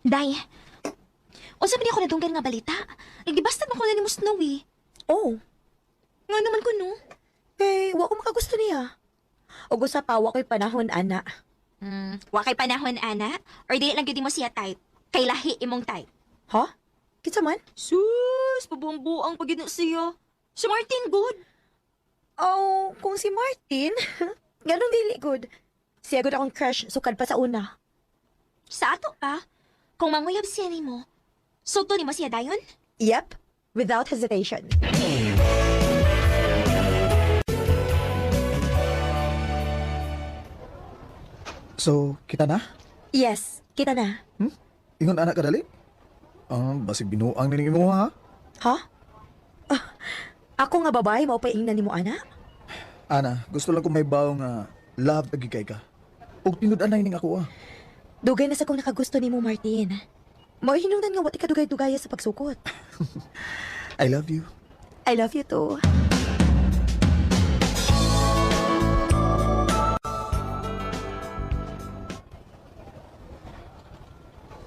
Day, unsa man ako nadunggan nga balita? Nagibastad mo ko na ni mo Snowy. Oh, Nga naman ko, no? wa ko makagusto niya. O gusto pa, wa ko'y panahon, ana. Wa kay panahon, ana? Or dili lang gyud mo siya type? Kay lahi imong type. Ha? Kitsa man? Sus, pabuang-buang pag yun siya. Si Martin, good. Oh, kung si Martin, ganun dili good. Siya good akong crush, sukad pa sa una. Sa ato pa, kung manguyab siya ni mo, sugto ni mo siya dayon? Yep, without hesitation. So, kita na? Yes, kita na. Ingon anak ka dali? Basig binuang nining imo ha? Ha? Ah, ako nga babae, maupaingnan ni mo, ana? Ana, gusto lang ko may bawo nga love lagi kay ka. Ug tinud-an ning ako Dugay na sa kong nakagusto ni mo, Martin. Mauhinungdan nga wati ka dugay-dugaya sa pagsukot. I love you. I love you too.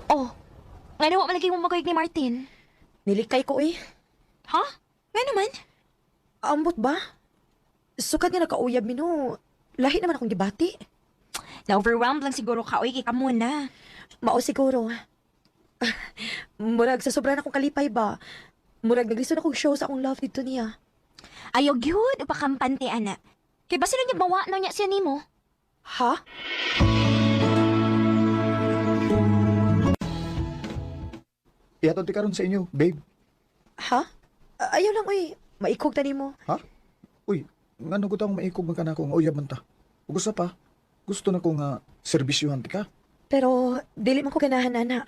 Oh, nga nawa malagay mo magayag ni Martin. Nilikay ko eh. Ha? Nga naman? Ambot ba? Sukad nga nakauyab mi no. Lahi naman akong gibati. Na-overwhelmed lang siguro ka, oy, kay ka muna. Mao siguro. Murag sa sobra na akong kalipay ba? Murag naglisod akong show sa akong love dito niya. Ayaw gyud upakampante, ana. Kay basi lang niya bawa na niya siya nimo. Ha? Ihatod ti karon sa inyo, babe. Ha? Ayaw lang uy. Maikog tani mo. Ha? Uy, ngano ko tang maikog man kana ko nga uyab man ta. Ug usa pa, gusto na ko nga serbisyuhan ti ka. Pero dili man ko ganahan ana.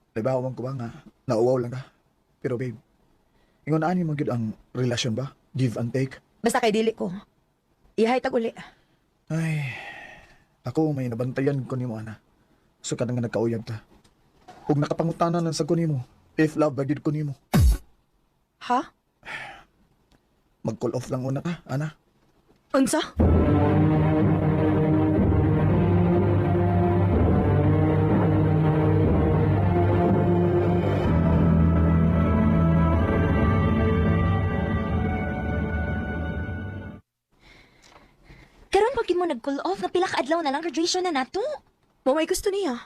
Naibawan ko ba nga nauwaw lang ka. Pero babe, ingon ani mo gyud ang relasyon ba? Give and take. Basta kay dili ko. Ihay tag uli. Ay, ako may nabantayan ko nimo ana. So kada nga nagkauyab ta. Ug nakapangutanan lang sa ko nimo. If love ba gyud ko nimo. Ha? Mag-call off lang una ka, ana. Unsa? Karon pag mo nag-call off, nga pila ka adlaw na lang graduation na nato. Mo may gusto niya.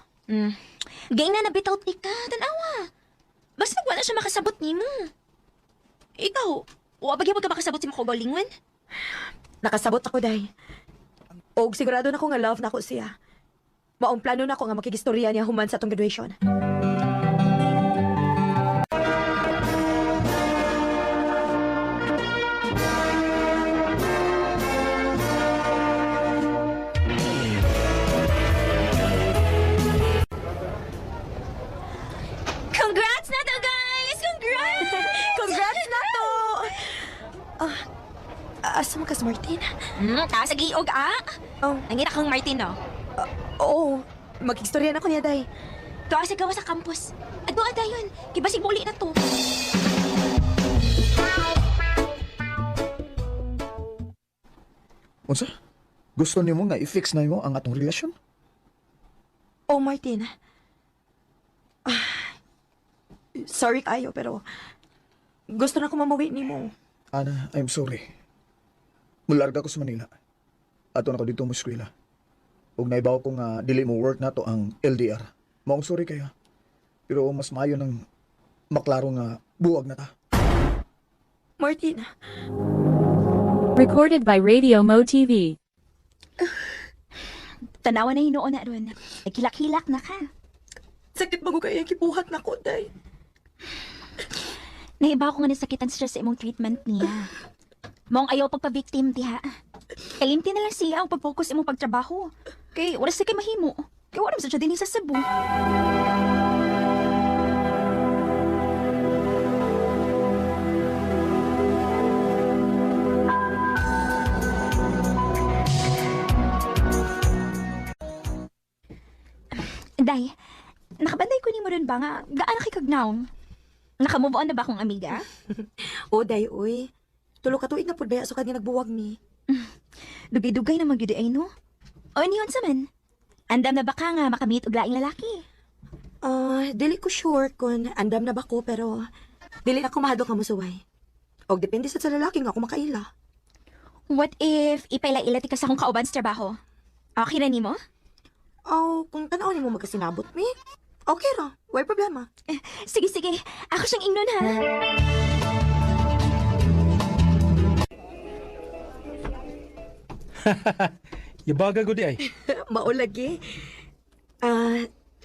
Gay na nabitaw ti ka, tanawa. Basta wala siya makasabot nimo. Ikaw, wa ba gyud ka makasabot si mo kaugalingon? Nakasabot ako day. Og sigurado na ko nga love na ko siya. Maong plano na ko nga makigistorya niya human sa atong graduation. Congrats na to, guys! Congrats! Congrats na to! Asa mo ka, Martin? Sa giog, ah? Oh, Nangita kang Martin, no? oo. Makigistorya na ko niya day. Tuwa sa gawa sa campus. Adto dayon, kibasig muli na to. Unsa? Gusto nimo nga i-fix na mo ang atong relasyon? Oh, Martin. Sorry kayo, pero gusto na ko mamawi ni mo. Ana, I'm sorry. Mularga ko sa Manila. Ato na ko dito mo eskwela. Ug naibaw ko nga dili mo work na to ang LDR. Maong sorry kaya. Pero mas maayo ng maklaro nga buwag na ta. Martin, Recorded by Radio Mo TV. Tanawa na hinuon na ron. Nagkilak-hilak na ka. sakit bago kaya kibuhat na ko, day. Nahibaw ko nga nasakitan siya sa imong treatment niya. Mong ayaw pagpa-victim, diha. Kalimti na lang siya ang pag-focus imong pagtrabaho. Kay wala siya kay mahimo. Kay wala sa siya din sa Cebu. Day, nakabanday ko ni mo rin ba nga gaano kay kagnaw? Nakamove on na ba akong amiga? O, day, uy. Tulo ka tuig na po baya so kanya nagbuwag ni. Dugay-dugay na magyudi ay no? O, niyon sa man? Andam na ba ka nga makamit og laing lalaki? Dili ko sure kung andam na ba ko, pero dili na ko mahadok nga musuway. Og depende sa lalaki nga ako makaila. What if ipailaila ti ka sa akong kauban sa trabaho? Okay na nimo? Kung tanaw ni mo magkasinabot mi, okay ra, way problema. Sige, sige. Ako siyang ingnon ha. Yabaga ko di ay. Mao lagi.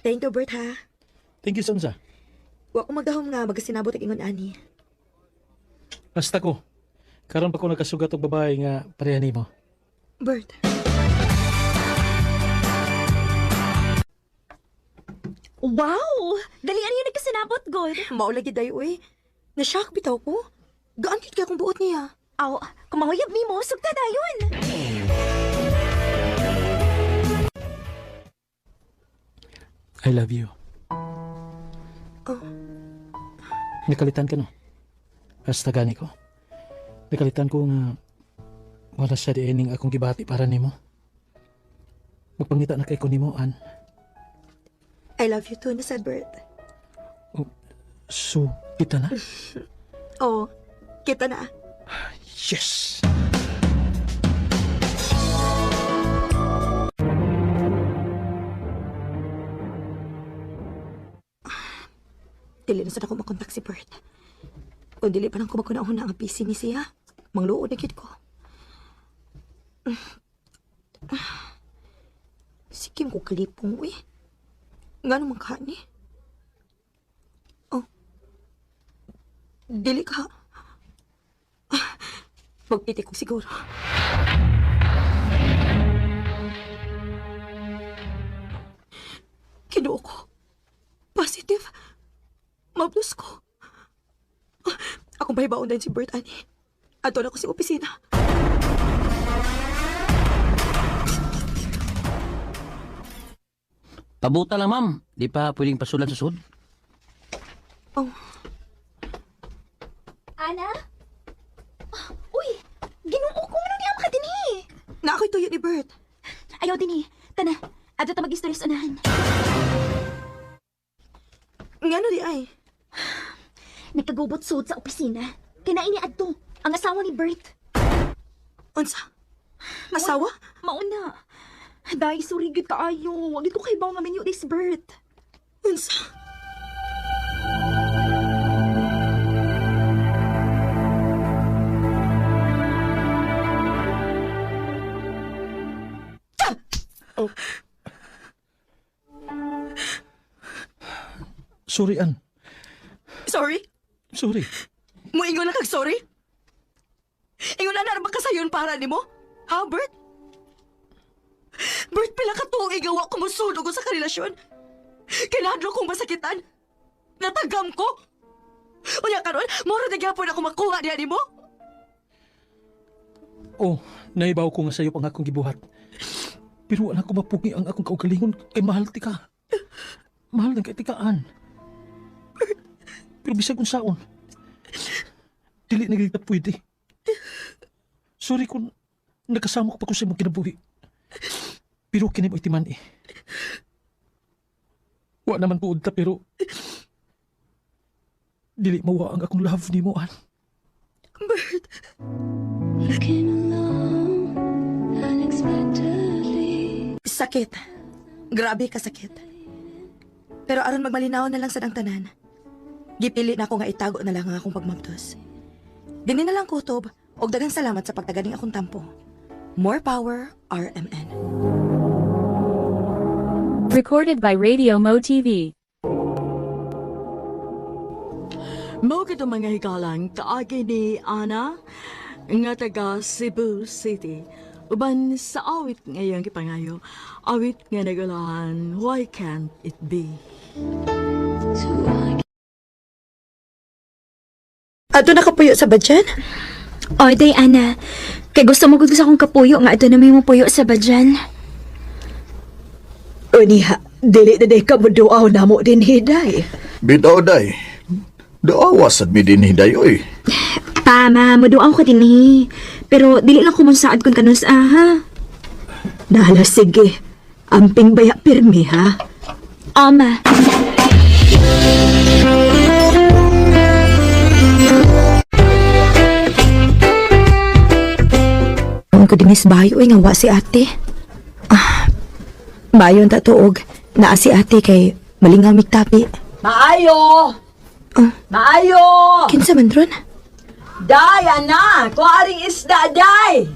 Thank you, Bert, ha. Thank you, Sonsa. Wa ko magdahom nga magkasinabot ang ingon ani. Basta ko. Karon pa ko nagkasugat og babae nga pareha nimo. Bert. Wow! Dalian niyo nagkasinabot, God. Mao lagi dayo eh. Na-shock bitaw ko. Gaan kit ka kung buot niya. Aw, kung mahuyab nimo, sugta dayon. I love you. Oh. Nakalitan ka no? Basta gani ko. Nakalitan ko nga wala siya di ining akong gibati para nimo. Magpangita na kay ko nimo, An. I love you too, nasad Bert. So, kita na? Oh, kita na. Yes! Dili na sad ako makontak si Bert. Kung dili pa nang kumakunahon na ang PC ni siya, mangluod na gid ko. Sikim ko kalipong, uy. Nga naman ka ni? Oh. Dili ka. Magpiti ko siguro. Kinuo ko. Positive. Mablos ko. Akong bahibaon din si Bert, ani. Ato na ko sa opisina. Pabuta lang, ma'am. Di pa pwedeng pasulan sa sud. Oh, Ana? Uy, Ginoo ko ano niya makadinhi. na ako'y tuyo ni Bert. Ayaw dinhi. Tana, adto ta mag-istorya sa unahan. Ngano di ay? Nagkagubot sud sa opisina. Kinain ni adto ang asawa ni Bert. Unsa? Asawa? Mauna. Dahil sorry gud kaayo. Wag ko kay baw nga minyo this Bert. Unsa? Sorry, An. Sorry? Sorry. Muingon na kag sorry? Ingon na naman ka sayon para ni mo? Ha, Bert? Bert, pila ka tuig gawa ko musunog ko sa karelasyon. Kinadlo kong masakitan. Natagam ko. Unya karon, moro na gyapon ako makuha niya ni mo. Oh, naibaw ko nga sa'yo pang akong gibuhat. Pero wala ko mapugi ang akong kaugalingon kay mahal ti ka. Mahal ng kaitikaan. Pero bisag kung saon. Dili na kita pwede. Sorry kung nakasama ko pa ko sa mong kinabuhi. Pero kini mo itiman eh. Wa naman po udta pero dili mawa ang akong love ni mo, An. Bert, You came along unexpectedly. sakit. Grabe ka sakit. Pero aron magmalinaw na lang sa dang tanan. Gipili na ako nga itago na lang ang akong pagmamtos. Dini na lang kutob og daghang salamat sa pagtaganing akong tampo. More power, RMN. Recorded by Radio Mo TV. Mao kito mga hikalang kaagi ni Ana nga taga Cebu City. Uban sa awit ngayong kipangayo, awit nga nagulahan, Why Can't It Be? Ato na kapuyo sa badyan? Oy, day Ana. Kay gusto mo gud sa akong kapuyo nga adto na may mo puyo sa badyan. Uniha, dili na day ka mo duaw na mo din hiday. Bitaw, day. Daawas at mi din hiday, oy. Tama, maduaw ka dinhi. Pero dili lang ko saad kun kanus ha. Nala, sige. Amping baya pirmi, ha? Ama. Ang ko dinis bayo nga wa si ate. Bayon ta tuog. Naa si ate kay malingaw migtapi. Maayo! Maayo! Kinsa man ron? Day, ana! Kuharing isda, day!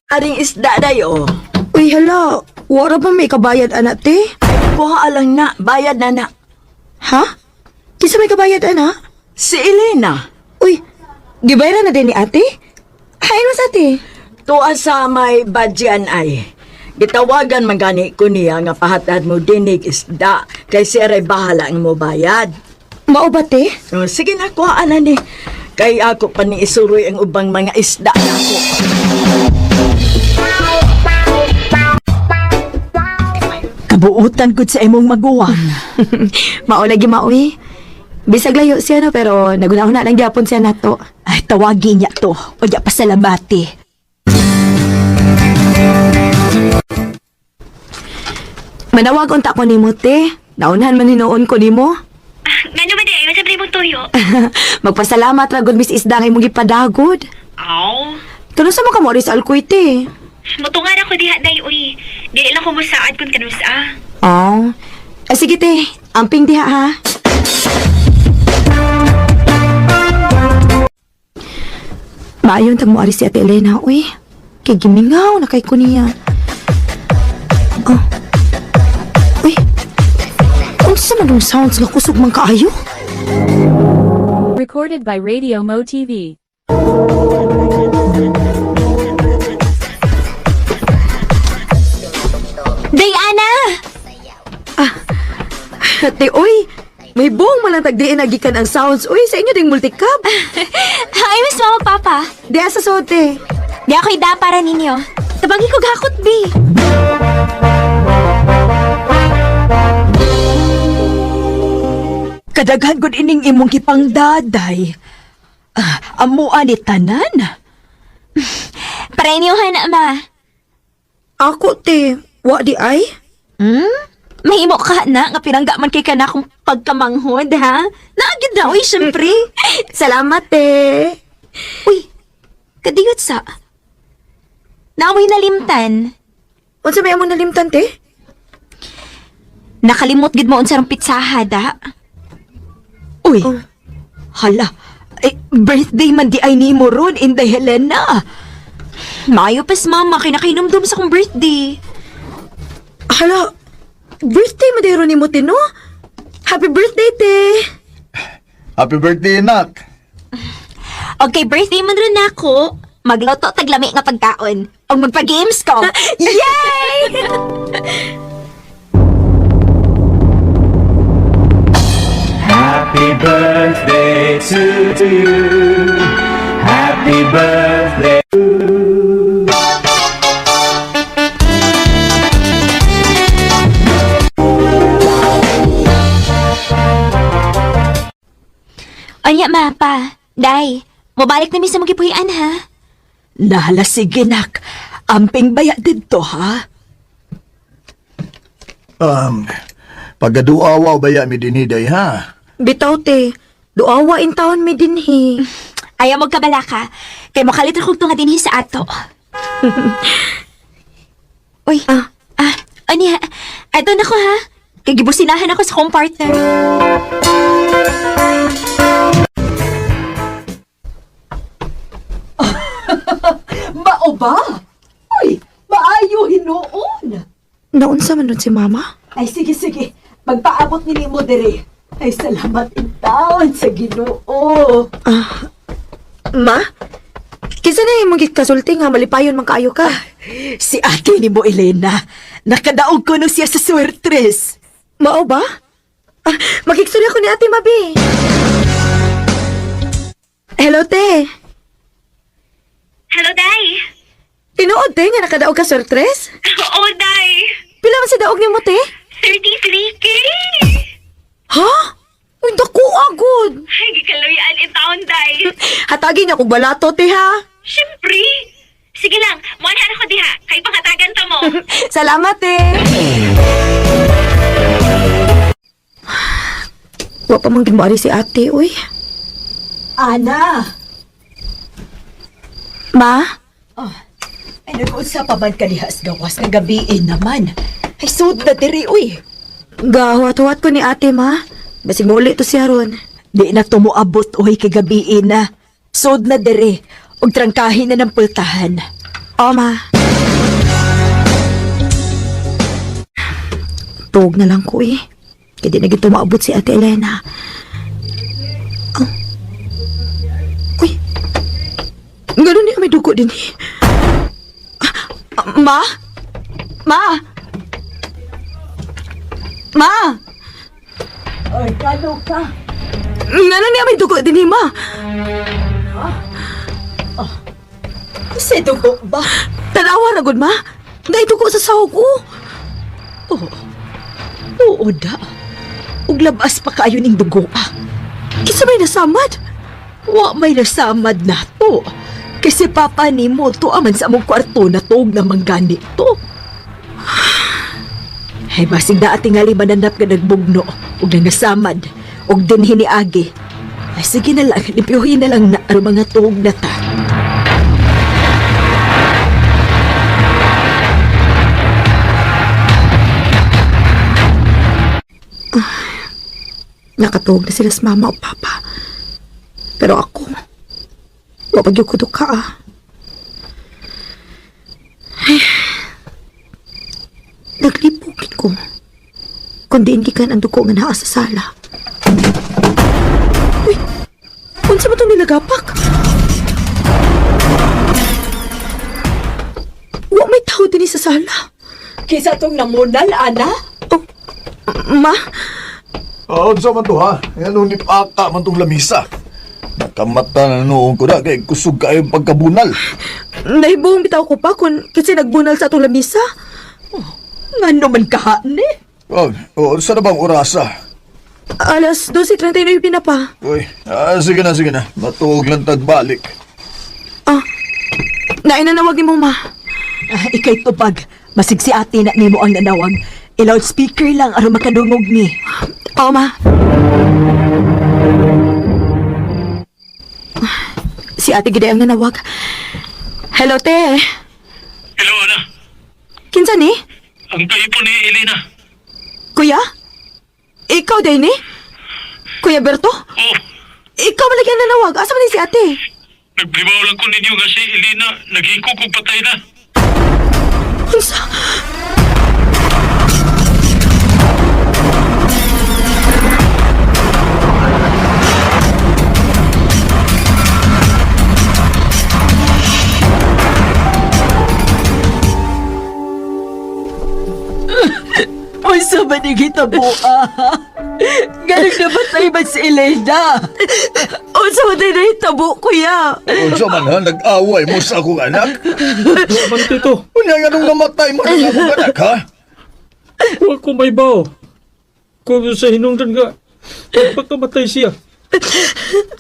Aring isda, day, oh. Uy, hala. Wara ba may kabayad anak te? Kuha lang na, bayad na na. Ha? Kinsa may kabayad anak? Si Elena, Uy, gibayaran na din ni ate? Hain mas ate. tuwa sa may badyan ay. Gitawagan man gani ko niya nga pahatad mo dinig isda kay siya ray bahala ang mo bayad. Mao ba te? Oh, sige na, kuhaan na ni. Kay ako pa ni isuroy ang ubang mga isda na ako. Kabuutan ko sa imong maguwang. Mao lagi maui. Bisag layo siya no pero nagunahon na lang gyapon siya nato. Ay, tawagin niya to. O di pasalamati. Manawag unta ko nimo te. Naunahan man hinuon ko nimo. Ngano ba di? Masabi mo tuyo. Magpasalamat ra gud Miss Isda nga imong gipadagod. Aw. Tuno sa mga moris alkuite. Mutungan ako diha day, uy. Dili lang ko musaad kung kanusa. Oh. Sige te, amping diha ha. Maayon tag moari si Ate Elena, uy. Kay gimingaw na kay kuniya. Oh. Uy. Unsa man yung sounds nga kusog man kaayo? Recorded by Radio Mo TV. Diana! Ate, uy. May buong malang tagdiin nagikan ang sounds. Uy, sa inyo ding multicab. Hi, Miss Mama Papa. Di asa sote. Di ako ida para ninyo. Tabagi ko gakot, B. Kadaghan gud ining imong kipangdaday. Amo ani tanan. Para inyohan na, Ma. Ako, te. Wa di ay? Mahimo ka na nga pinangga man kay kana kung pagkamanghod, ha? Naagid na, uy, syempre. Salamat, te. Uy, kadiyot sa. Naamoy nalimtan. Unsa may among nalimtan, te? Nakalimot gid mo unsang pitsahad, ha? Uy. Hala. Birthday man di ay ni mo ron, Inday Helena. Mayo pas, Mama, kay nakinomdom sa kong birthday. Hala, birthday mo dero ni mo, te, no? Happy birthday, te. Happy birthday, Nak! Okay, birthday man rin ako. Magloto taglami nga pagkaon. O magpa-games ko. Yay! Happy birthday to you. Happy birthday. Anya, Mapa. Day, mabalik na mi sa magipuhian, ha? Nahala, sige nak. Amping baya dito, ha? Pagaduawa baya mi diniday, ha? Bitaw, te. Duawa in taon mi dinhi. Ayaw magkabala ka. Kay makalit akong tunga din sa ato. Uy, anya, ato na ko, ha? Kay gibusinahan ako sa kong partner. Mao ba? Uy, maayo hinuon. Naunsa man nun si mama? Ay, sige. Magpaabot nili mo diri. Ay, salamat intaon sa Ginoo. Ma? Kinsa na imong gikasulti nga malipayon man kaayo ka? Si ate ni mo, Elena. Nakadaog ko no siya sa swertres. Mao ba? Makiksuli ako ni Ate Mabi. Hello, te. Hello, Day. Tinuod, te, nga nakadaog ka sortres? Oo, Day. Pila man sa daog ni mo, te? 33K. Ha? Uy, dako agod. Ay, gikaloyan in town, Day. Hatagi niya kong balato, te, ha? Siyempre. Sige lang, muanhan ako diha. Kay pangatagan ta mo. Salamat eh! Wa pa mang ginbuari si ate, uy. Ana! Ma? Ay, nag-usa pa man kalihas gawas ng gabiin naman. Ay, sud na diri, uy. Gahawat-huwat ko ni ate, ma. Basig mo ulit to siya ron. Di na tumuabot, uy, kagabiin na. Sud na diri. Og trangkahin na ng pultahan. O, ma. Tuog na lang ko eh. Kaya di na gito maabot si ate Elena. Oh. Uy. Ganun niya may dugo din eh. Ma? Ma? Ma? Ay, kano ka? Ganun niya may dugo din eh, ma. Kasi dugo ba? Tanawa ragod, ma. Dahil dugo sa sahog ko. Oo da. Ug labas pa kayo ning dugo, Kisa may nasamad. Wa may nasamad na to. Kasi papa ni mo to aman sa among kwarto na tuog na manggani to. Ay basig na ating nga mananap ka nagbugno ug nangasamad ug dinhi ni agi. Ay sige na lang, lipiuhin na lang na aron mga tuog na ta. Nakatuog na sila sa mama o papa. Pero ako, wapag yung kudo ka Ay, naglipugin ko. Kundiin gikan ang dugo nga naa sa sala. Uy, unsa ba itong nilagapak? Wa may tao din sa sala. Kisa tong namunal, ana? Oh, ma? Sa man to ha? Ano ni paka man tong lamisa? Nakamata na noong ko na kay kusog kayo pagkabunal. Nahibuong bitaw ko pa kasi nagbunal sa atong lamisa. Ngano man ka, ni? Saan na bang orasa? Alas 12:39 na pa. Uy, sige na. Matuog lang tagbalik. Nainanawag ni mo, ma. Ikay tubag. Masig si ate na nimo ang nanawag. I-loudspeaker lang aron makadungog ni. Oo, ma. Si ate gide ang nanawag. Hello, te. Hello, Ana. Kinsa ni? Ang kaipo ni Elena. Kuya? Ikaw din ni? Kuya Berto? Oh, Ikaw man lagi ang nanawag. Asa man ni si ate? nagbribaw lang ko ninyo nga si Elena naghikog og patay na. Unsa? Unsa ba ni gitabo, Ganun na batay ba si Elena? Unsa man din nahitabo, kuya? Sa man ha, nag-away mo sa akong anak? Man tito, Unya nga nung namatay mo ng akong anak ha? wa ko may bao. Kung sa hinungdan nga, pagpakamatay siya.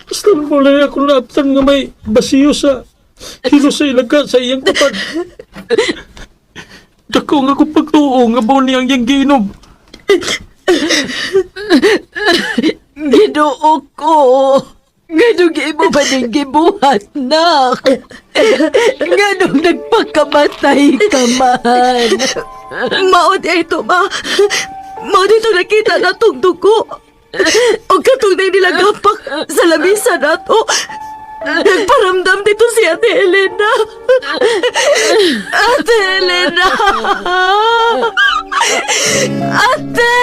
Basta mo lang ako naabtan nga may basiyo sa hilo sa ilaga sa iyang kapag. Dako nga ko pagtuo nga ba niyang iyang giinom. Ginoo ko. Ganong imo ba ng gibuhat, nak? Ganong nagpakamatay ka man. Maod ito, ma. Maod ito nakita na itong dugo. O katong na nilagapak sa lamisa na to. Nagparamdam dito si Ate Elena. Ate Elena! Ate!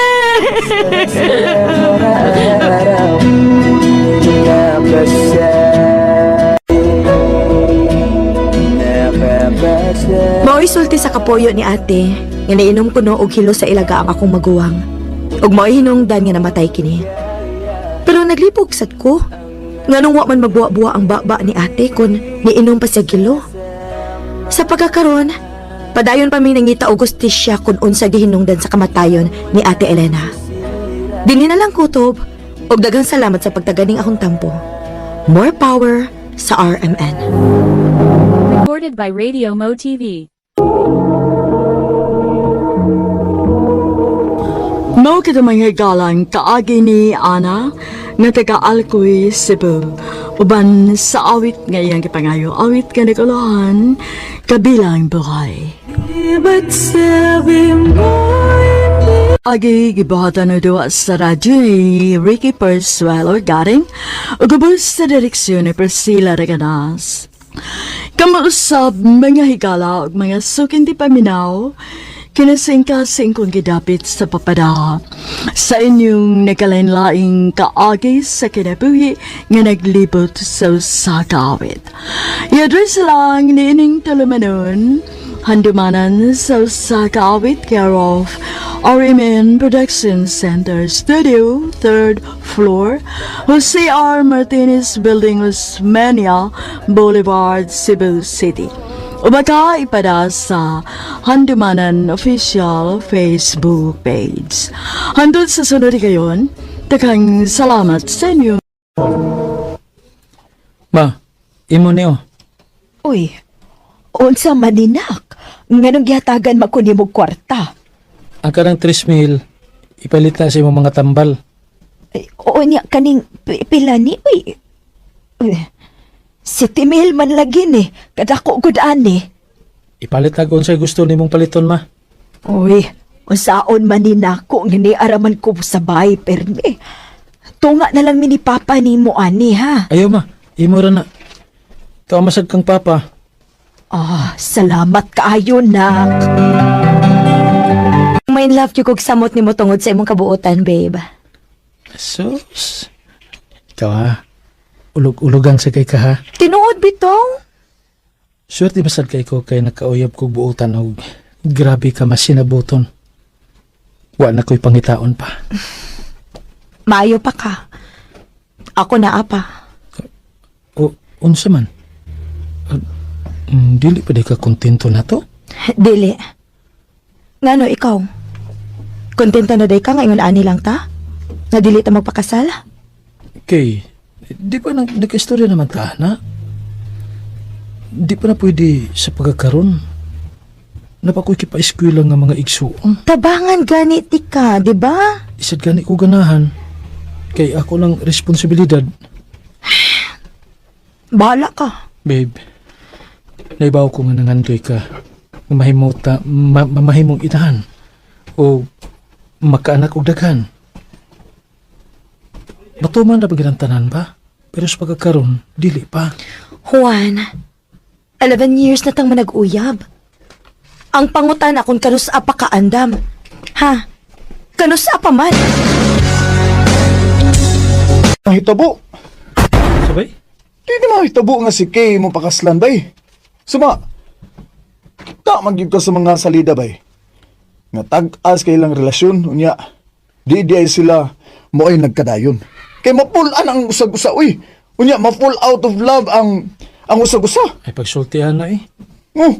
Mao'y sulti sa kapoyo ni ate, nga nainom ko no og hilo sa ilaga ang akong maguwang. Ug mao'y hinungdan nga namatay kini. Pero naglipog sad ko. Nganong wa man magbuwa-buwa ang baba ni ate kun niinom pa siya gilo. Sa pagkakaroon, padayon pa may nangita og gustisya kun unsa gihinungdan sa kamatayon ni Ate Elena. Dinhi na lang kutob og daghang salamat sa pagtaganing akong tampo. More power sa RMN. Recorded by Radio Mo TV. Mao kita mga galang kaagi ni Ana nga taga Alcoy, Cebu. Uban sa awit ngayang kipangayo, awit nga naguluhan kabilang buhay. Agi gibuhatan na doon sa radyo ni Ricky Persuelo garing ugubos sa direksyon ni Priscilla Reganas. Kamuusap mga higala ug mga sukin di paminaw kinasingkasing kong gidapit sa papada sa inyong nagkalain-laing kaagi sa kinabuhi nga naglibot sa usakawit. I-address lang ni ining tulumanon handumanan sa usakawit care of RMN Production Center Studio, 3rd floor, Jose R. Martinez Building, Osmeña Boulevard, Cebu City. O baka ipada sa Handumanan Official Facebook page. Handun sa sunod ngayon, takang salamat sa inyo. Ma, imo niyo. Uy, unsa maninak? Nganong gihatagan makuni mo kwarta? Ang karang 3,000, ipalit na sa imong mga tambal. Ay, oo niya, kaning pila ni, uy. Si Timil man lagi ni, kadako gudaan ni. Ipalit na kung sa'y gusto nimong paliton, ma. Uy, unsaon man ni nako, araman ko sa bahay, perme. Tunga na lang mini papa ni mo, ani, ha? Ayaw, ma. Imo ra na. Kamasag kang papa. Ah, salamat kaayo na. May love you kog samot ni mo tungod sa imong kabuotan, babe. Sus. Ikaw, ha? Ulog-ulogang sa kay ka, ha? Tinuod bitong. Swerte masad kay ko kay nakauyab kog buutan og grabe ka masinabuton. Wa na ko'y pangitaon pa. Maayo pa ka. Ako na apa. O, unsa man? Dili pa di ka kontento na to? Dili. Ngano ikaw? Kontento na day ka ngayon ani lang ta? Na dili ta magpakasal? Kay, di pa nag-istorya naman ta, na? Di pa na pwede sa pagkakaroon. Napakoy kipa-eskwela nga mga igsuon. Tabangan ganit ka, di ba? Isad gani ko ganahan. Kay ako ng responsibilidad. Bahala ka. Babe, naibaw ko nga nangandoy ka. Mamahimong inahan. O makaanak og daghan. Matuman na tanan ba? Pero sa pagkakaroon, dili pa. Juan, 11 years na tang manag-uyab. Ang pangutan akong kanusa pa kaandam. Ha? Kanusa pa man. Mahitabo. Sabay? Di mahitabo nga si Kay mo pakaslan, bay. Suma, magiging ka sa mga salida, bay. Nga tag-as kay ilang relasyon, unya, di ay sila mo ay nagkadayon. Kay mapulan ang usag-usa, uy. Unya, ma-full out of love ang usag-usa. Ay pagsultihan na eh. Oh,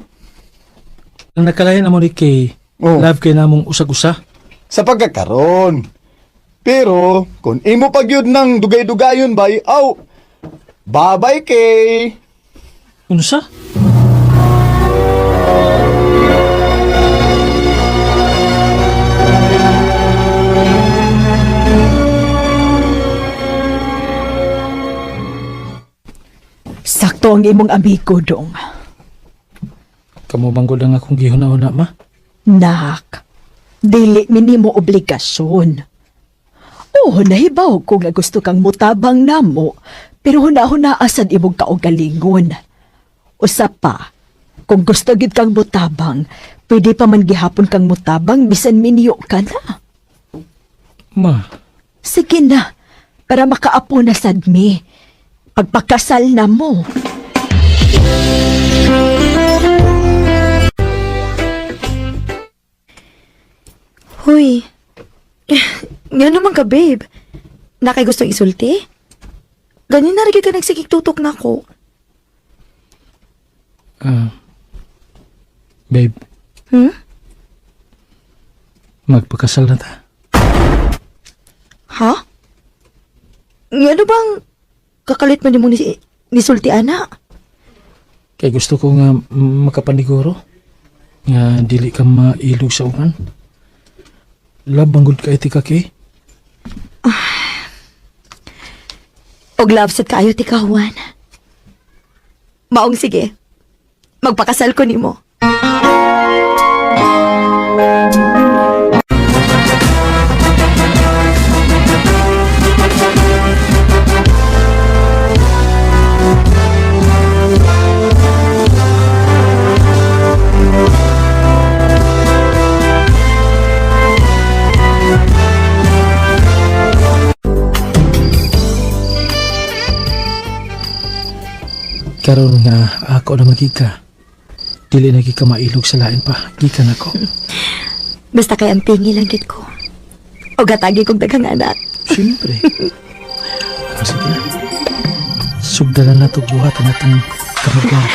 Ang nakalayan mo ni Kay, Oh. love kay namong usag-usa. sa pagkakaroon. Pero, kung imo pagyud ng dugay-dugayon, bay, aw, bye-bye, Kay. Unsa? Sakto ang imong amigo dong. Kamu banggod ang akong gihuna-una, ma? Nak, dili minimo obligasyon. Oo, nahibaw ko nga gusto kang mutabang namo, pero huna-huna asad imong kaugalingon. Usap pa, kung gusto gid kang mutabang, pwede pa man gihapon kang mutabang bisan minyo ka na. Ma, Sige na, para makaapo na sad mi. Pagpakasal na mo. Hoy, nga naman ka, babe. Nakay gustong isulti? Ganyan na rin ka nagsigig tutok na ko. babe, magpakasal na ta. Ha? Nga ano bang kakalit man mo ni Sulti, ana? Kay gusto ko nga makapaniguro. Nga dili ka mailog sa ukan. Labanggod ka iti kaki. Og love sad kaayo ti kahuan. Maong sige. Magpakasal ko nimo. Karon nga ako naman gika. Dili na gika mailog sa lain pa. Gikan ako. Basta kay ampingi lang gid ko. Og gatagi kog daghang anak. Siyempre. Sige na. Sugdalan na ito buhat ang atong kamagyan.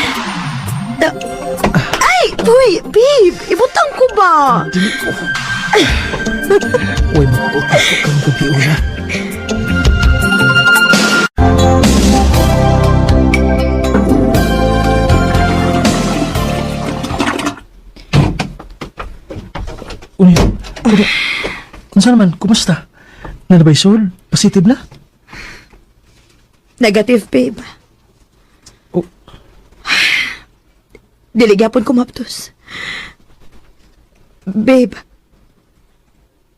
Ay! Uy! Babe! Ibutang ko ba? Dili ko. Uy, makuot ko kang gabi una. Unsa naman, kumusta? Nanabay sol? Positive na? Negative, babe. Oh. Dili gyapon ko maptos. Babe.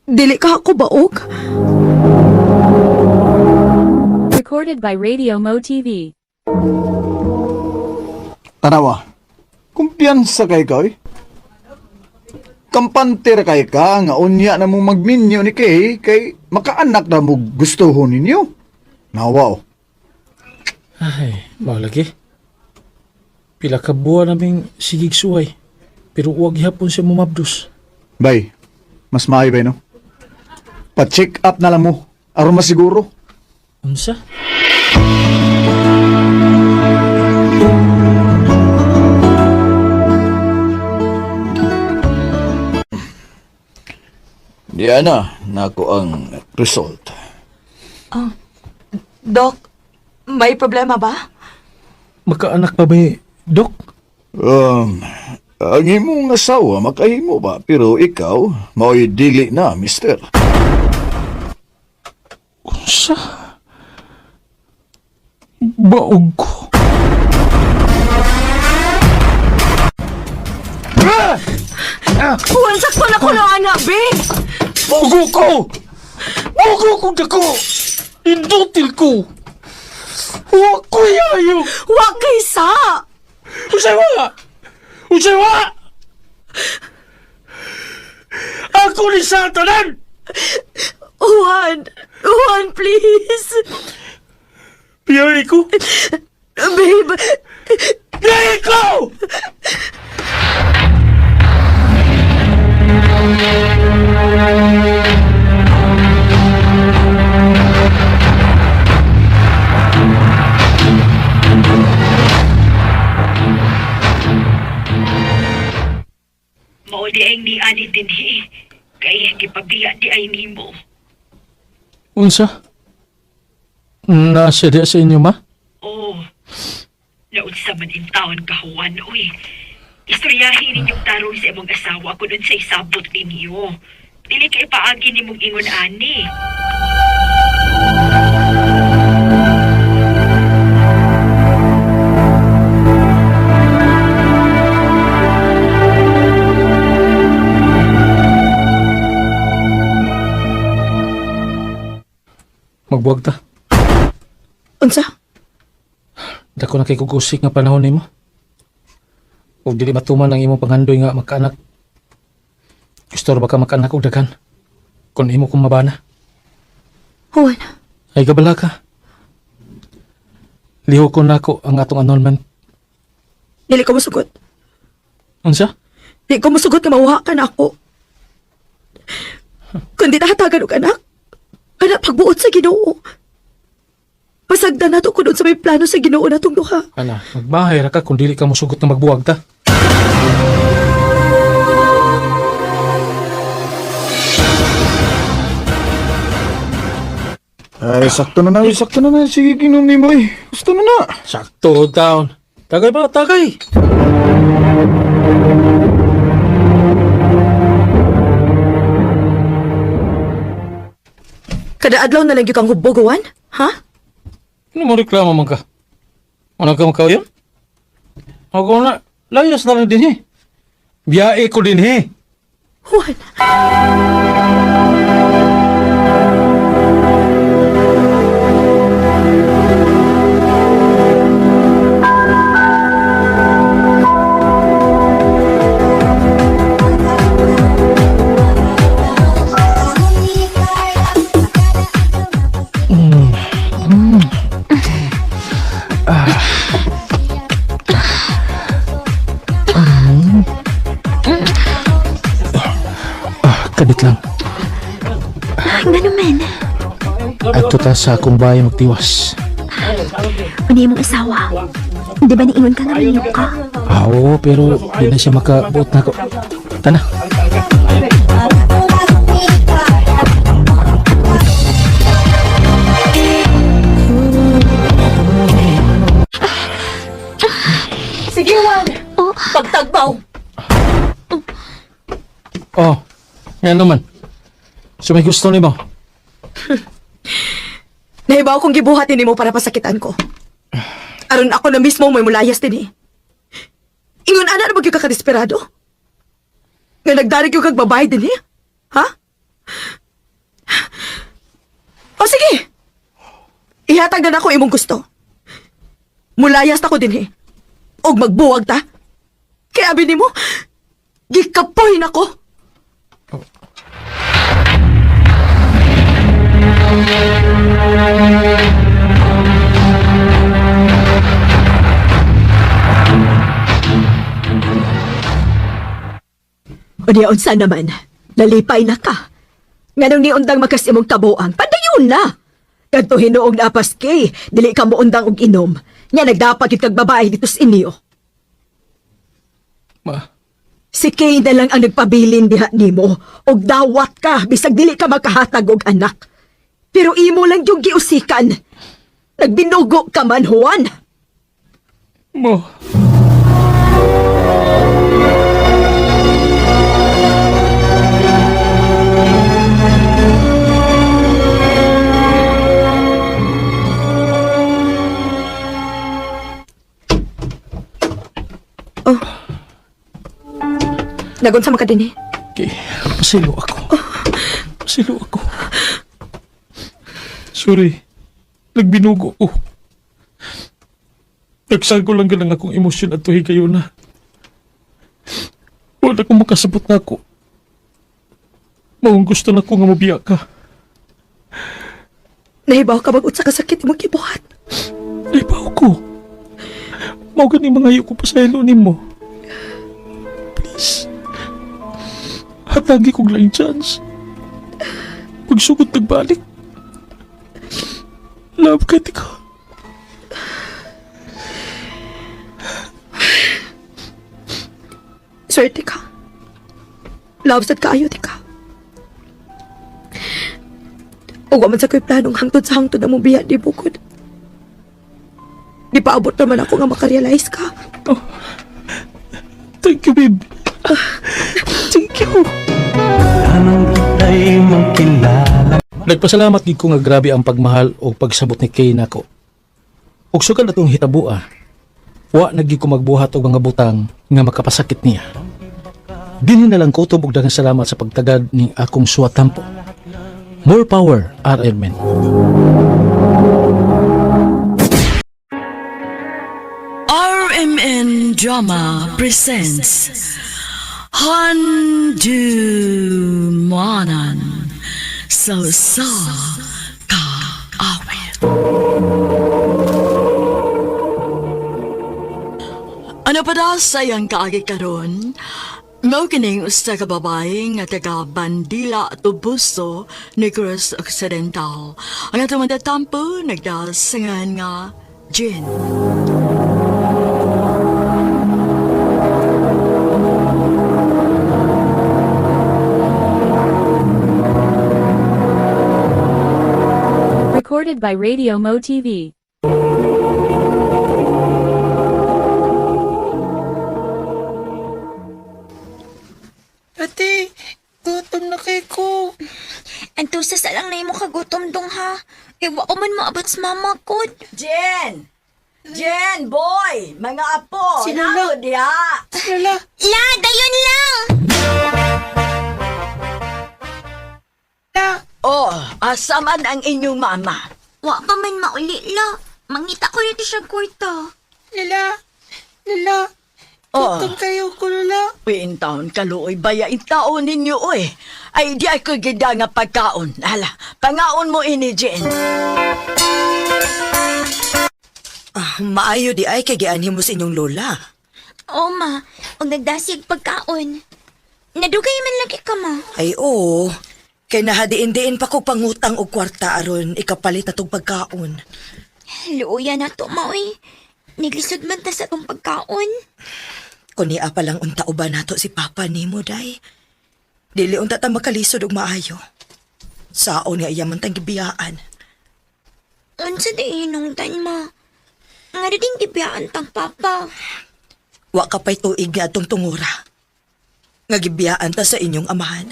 Dili ka ako baog. Recorded by Radio Mo TV. Tanawa, kumpiyansa kay ka, eh. Kampanter kay ka, nga unya na mong magminyo ni kay makaanak na mo gusto ho ninyo. Nawa, oh. Ay, malagi. Pila ka buwan naming sigig suway. Pero huwag hapon siya mumabdos. Bay, mas maayo bay, no? Pa-check up na lang mo, aron masiguro. Unsa? Diyan na, nako ang result. Dok, may problema ba? Makaanak pa ba Dok? Ang imong asawa makahimo ba? Pero ikaw, mao'y dili na, mister. Unsa? Baog ko. Kuwan sakto na ko ng anak, babe! Bago ko! Bago ko dako! Indutil ko! Huwag ko yayo! Wa kay sa! Usawa! Usawa! Ako ni Satanan! Juan, please! Piyari ko! Babe! Piyari ko! Mao di ay ni ani dinhi. Kay gipabiya di ay nimo. Unsa? Nasa diya sa inyo, ma? Oh. Naunsa man in taon kahuan, uy. Istoryahin ninyong tarong sa imong asawa kung sa isabot ninyo. Dili kay paagi nimong ingon ani. Magbuwag ta. Unsa? Dako na kay kugusik nga panahon nimo. Ug dili matuman ang imong panghandoy nga makaanak. Gusto ra ba ka makaanak og daghan? Kung imo kong mabana. Juan, Ay kabala ka. Liho ko nako ang atong annulment. dili ko musugot. Unsa? Di ko musugot nga mauha ka na ako. Kundi tahatagan og anak. Anak pagbuot sa Ginoo. Pasagdan nato ko doon sa may plano sa Ginoo natong duha. Ana, magbahay ra ka kung dili ka mosugot na magbuwag ta. Ay, sakto na na. Sige, ginom ni mo, eh. Gusto na na. Sakto taon. Tagay ba? Tagay! Kada adlaw na lang yung kang hubogawan? Ha? Ano mo reklamo man ka? Ano ka makaw yun? Ako na, layas na lang din eh. Biyae ko din eh. Juan. Kadit lang. Nga naman. At ta sa akong bahay magtiwas. Ano yung mong asawa? Di ba niingon ka nga mayok ka? Oo, pero di na siya makabuot na ako. Tana. Sige, Juan. Pagtagbaw. Oh, yan naman. So may gusto ni mo? Nahibaw kong gibuhatin mo para pasakitan ko. Aron ako na mismo may mulayas din eh. Ingon ana na ba yung kakadesperado? Nga nagdarig yung kagbabae din eh? Ha? O sige! Ihatag na ako imong gusto. Mulayas na ko din eh. Og magbuwag ta. Kaya abin mo, gikapoy na ko. O niya unsa naman, nalipay na ka. Nga nung niundang makasimong kabuang, padayon na. Kadto hinuog na apaske, dili ka mo undang og inom. Nga nagdapat yung kagbabae dito sa inyo. Ma, Si Kay na lang ang nagpabilin diha nimo og dawat ka bisag dili ka makahatag og anak. Pero imo lang yung giusikan. Nagbinugo ka man, Juan. mo. Nagunsa man ka din eh. Okay, pasilo ako. Pasilo ako. Sorry, nagbinugo ko. Nagsago lang galang akong emosyon at tuhi kayo na. Wala akong makasabot na ako. Maong gusto na ko nga mabiyak ka. Nahibaw ka bagot sa kasakit imong gibuhat. Naibaw ko. Mao gani mga ko pa sa ilo nimo. Please. Hatagi kong lang chance. Pagsugod nagbalik. Love ka, tika. Swerte ka. Love sad kaayo, tika. Ug man sa ko'y planong hangtod sa hangtod na mong biya di bukod. Di paabot naman ako nga makarealize ka. Oh. Thank you, babe. Thank you. Nagpasalamat gid ko nga grabe ang pagmahal o pagsabot ni Kay nako. Ug sukad atong hitabua, wa naggi ko magbuhat og mga butang nga makapasakit niya. Dili na lang ko tubog daghang salamat sa pagtagad ni akong suwatampo. More power, R.L. Men. RMN Drama presents Handumanan Sa Ka Awit. Ano pa daw sayang kaagi karon? Mao kining usa ka babae nga taga Bandila Tubuso, Negros Occidental. Ang atong matatampo nagdasangan nga Jen. Recorded by Radio Mo TV. Gutom na kay ko. Antusas lang na imo kagutom dong ha. Ewa ko man maabot sa mama ko. Jen! Jen, boy! Mga apo! Si Lola. Nako diha! Lola. La, dayon lang! Oh, asa man ang inyong mama? Wa pa man mauli, la. Mangita ko rito siya kwarta. Lola. Oh, kayo ko, Lola. piin taon kaluoy baya taon ninyo, oy. Ay, di ako gida nga pagkaon. Hala, pangaon mo ini, Jen. Maayo di ay kay gianhi mo sa inyong lola. O ma, og nagdasig pagkaon. Nadugay man lagi ka ma. Ay oo. Kay nahadiin-diin pa ko pangutang og kwarta aron ikapalit na tong pagkaon. Luya na to ma oy. Niglisod man ta sa tong pagkaon. Kunia pa lang unta uban nato si Papa nimo day. Dili unta ta makalisod og maayo. Saon nga iya man tang gibiyaan. Unsa di inungtan ma? Nga ding gibiyaan tang papa. Wa ka pa'y tuig nga atong tungura. Nga gibiyaan ta sa inyong amahan.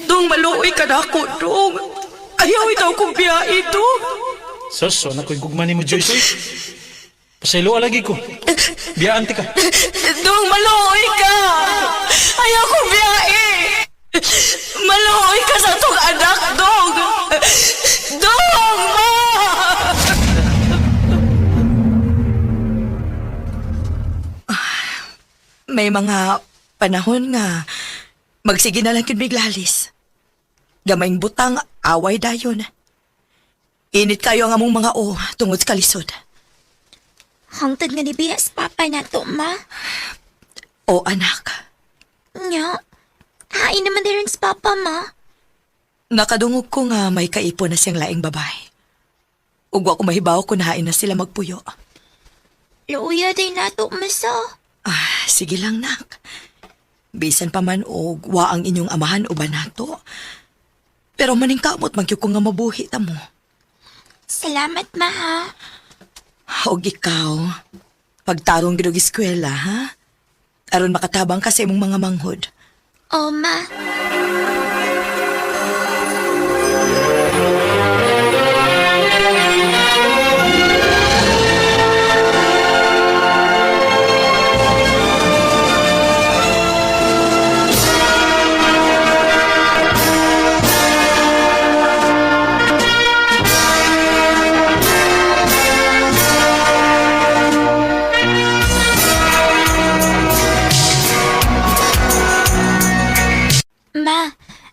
Dong, maluoy ka na ako, Dong. Ayaw itaw kong biyahe, Dong. Sus, wala ko'y gugma ni mo, Joyce. Pasaylo lagi ko. Biyaan ka. Dong, maluoy ka. Ayaw kong biyahe. Maluoy ka sa tong anak, Dong. Dong, ma! May mga panahon nga magsige na lang yun biglalis. Gamayng butang, away dayon. Init kayo ang among mga tungod sa kalisod. Hangtod nga ni biyas papa na to ma. O anak, Nya, hain naman din rin sa papa ma. nakadungog ko nga may kaipon na siyang laing babae. Ugwa ko mahibaw kung nahain na sila magpuyo. Luya din na to masa. Sige lang, nak. Bisan pa man og wa ang inyong amahan uban nato. Pero maning kamot magyud ko nga mabuhi ta mo. Salamat ma ha. Og ikaw, pagtarong gid og eskwela, ha? Aron makatabang ka sa imong mga manghod. O ma. Ma,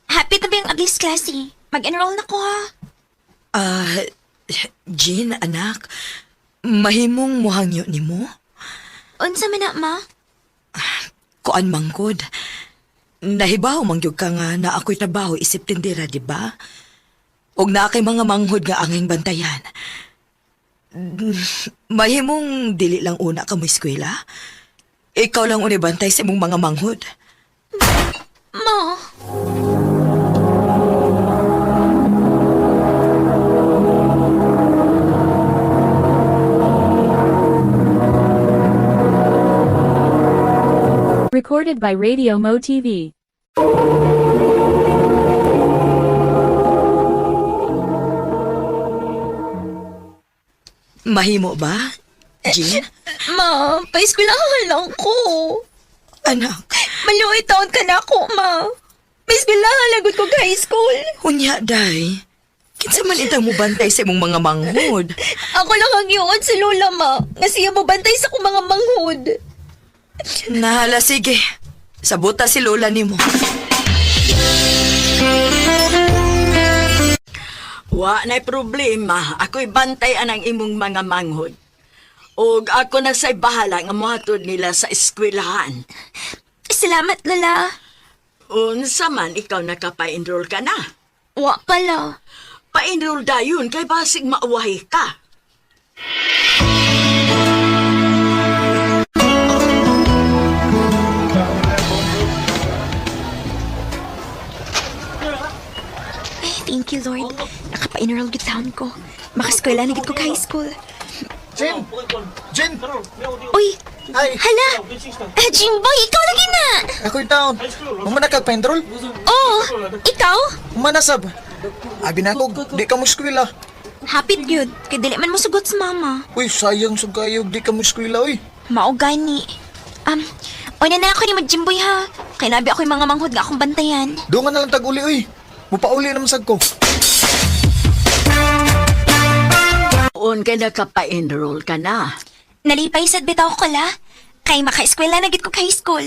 happy na ba yung aglis klase? Mag-enroll na ko ha. Jean, anak, mahimong muhangyo nimo? Unsa man na ma? Kuan manggod. Nahibaw mangyog ka nga na ako'y trabaho isip tindera, di ba? Og na kay mga manghod nga anging bantayan. Mahimong dili lang una ka mo eskwela. Ikaw lang unibantay sa imong mga manghod. Ma. Recorded by Radio Mo TV. Mahimo ba, Jean? Ma, pa-eskwelahan lang ko. Anak, Maluoy taon ka na ako, ma. Pa-eskwelahan lagot ko high school. unya, day. Kinsa man itang mo bantay sa imong mga manghod. Ako lang ang iuod si Lola, ma. Nga siya mo bantay sa kong mga manghod. Nahala, sige. Sabuta si Lola nimo. Wa na'y problema. Ako'y bantayan ang imong mga manghod. Og ako na sa'y bahala nga mohatod nila sa eskwelahan. Salamat, Lola. Unsa man ikaw nakapa-enroll ka na? Wa pala. Pa-enroll dayon kay basig mauwahi ka. Thank you, Lord. Nakapa-enroll gid taon ko. Makaskwela na gid ko ka high school. Jen! Jen! Uy, Ay! hala! Jimboy, ikaw lagi na! Ako yung taon. Umana ka pa-enroll? Oo, ikaw? Umana sab. Abi na ako, di ka mo eskwela. Hapit yun. Kay dili man mo sugot sa mama. Uy, sayang sa kayo, di ka mo eskwela, uy. Mao gani. Una na ako ni Jimboy ha. Kay nabi ako yung mga manghod nga akong bantayan. Doon nga na lang tag-uli, uy. Mupauli naman sad ko. Un kay nakapa-enroll ka na. Nalipay sad bitaw ko la. Kay maka-eskwela na gid ko ka high school.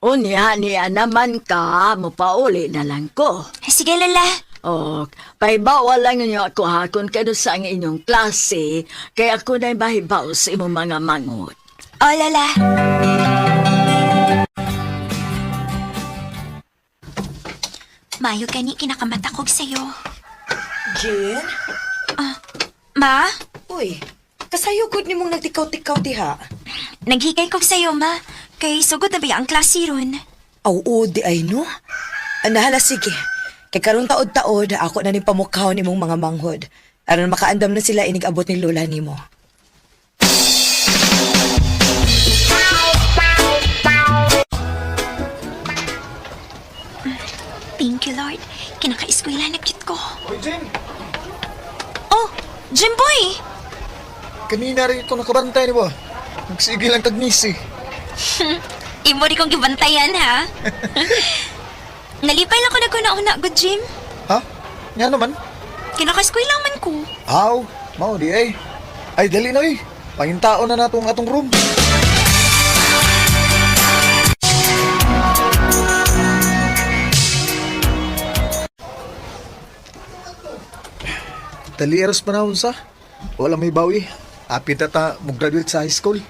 Unya niya naman ka, mupauli na lang ko. Sige, Lola. Oh, kay bawal lang niyo ako hakon kayo sa ang inyong klase, kay ako na'y bahibaw sa imong mga mangot. O, Lola. Mayo gani kinakamatakog sa'yo. Jen? Ma? Uy, kasayo good ni mong nagtikaw-tikaw diha. Naghigay kog sa'yo, ma. Kay sugod na ba ang klase ron? Oo, di ay no? Anahala, sige. Kay karon taod-taod, ako na ni pamukhaw ni mong mga manghod. Aron makaandam na sila inigabot ni lola ni mo. Thank you, Lord. Kinaka-eskwela na cute ko. Uy, Jen! Oh, Jimboy! Kanina rin ko nakabantay ni ba? Nagsige lang tagnisi. Imo di kong gibantayan, ha? Nalipay lang ko na ko nauna, good Jim. Ha? Nga naman? Kinaka-eskwela man ko. Aw, mao di ay. Ay, dali na eh. Pangintao na natong atong room. Dali eras panahon sa. Wala may bawi. Apit na ta mag-graduate sa high school.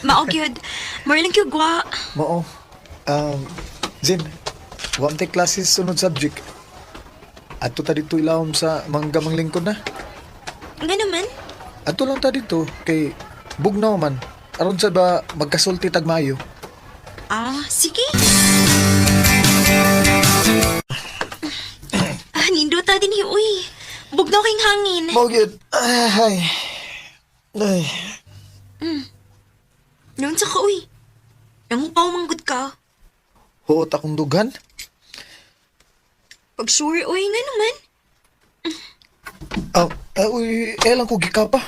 Mao gyud. More lang gyud gwa. Mao. Jen, wa tay classes sunod subject. Ato ta dito ilawom sa manggamang lingkod na. Nga naman. Ato lang ta dito kay bugnaw man. Aron sa ba magkasulti tag Mayo. Sige. Nindo ta din uy. Bugnaw kayong hangin. Mao gyud. Ay. Ay. Noon sa ka, uy. Nangupaw manggod ka. Huot akong dugan. Pag sure, uy, nga naman. Uy, elang ko gikapa.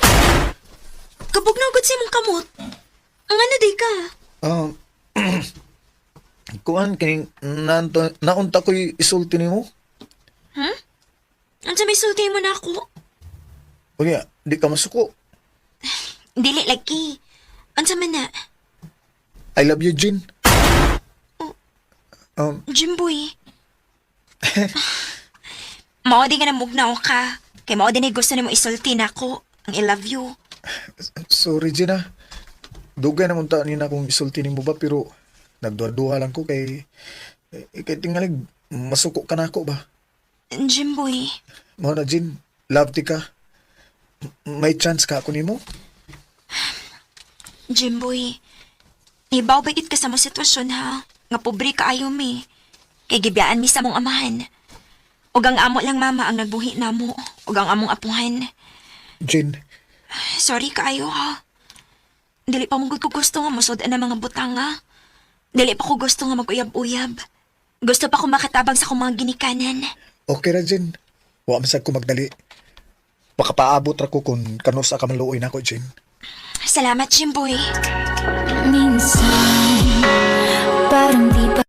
Kapag nagod sa imong kamot, ang ano day ka? Kuan kay naunta ko'y isulti nimo. Ang sa may sulti mo na ako. Unya, di ka masuko. Dili lagi. Ang sa man na. I love you, Jin. Jimboy. Mao di ka na mugnaw ka. Kay mao din ay gusto ni mo isulti na ako. Ang I love you. Sorry, Gina. Dugay naman ta ni na akong isulti nimo ba pero nagduha lang ko kay tingalig masuko ka na ako ba. Jimboy. Mao na, Jin. Love ti ka. May chance ka ako nimo? Jimboy. Ibaw bagit ka sa mga sitwasyon ha. Nga pobre ka ayaw mi. Kay gibiyaan mi sa mong amahan. Ug ang amo lang mama ang nagbuhi namo. Ug ang among apuhan. Jin, Sorry kaayo ha. Dili pa mong ko gusto nga masod na mga butang ha. Dili pa ko gusto nga mag-uyab-uyab. Gusto pa ko makatabang sa akong mga ginikanan. okay ra, Jin. Wa masag ko magdali. Makapaabot ra ko kung kano sa kamaluoy na ko, Jin. Salamat, Jimboy. Parang di pa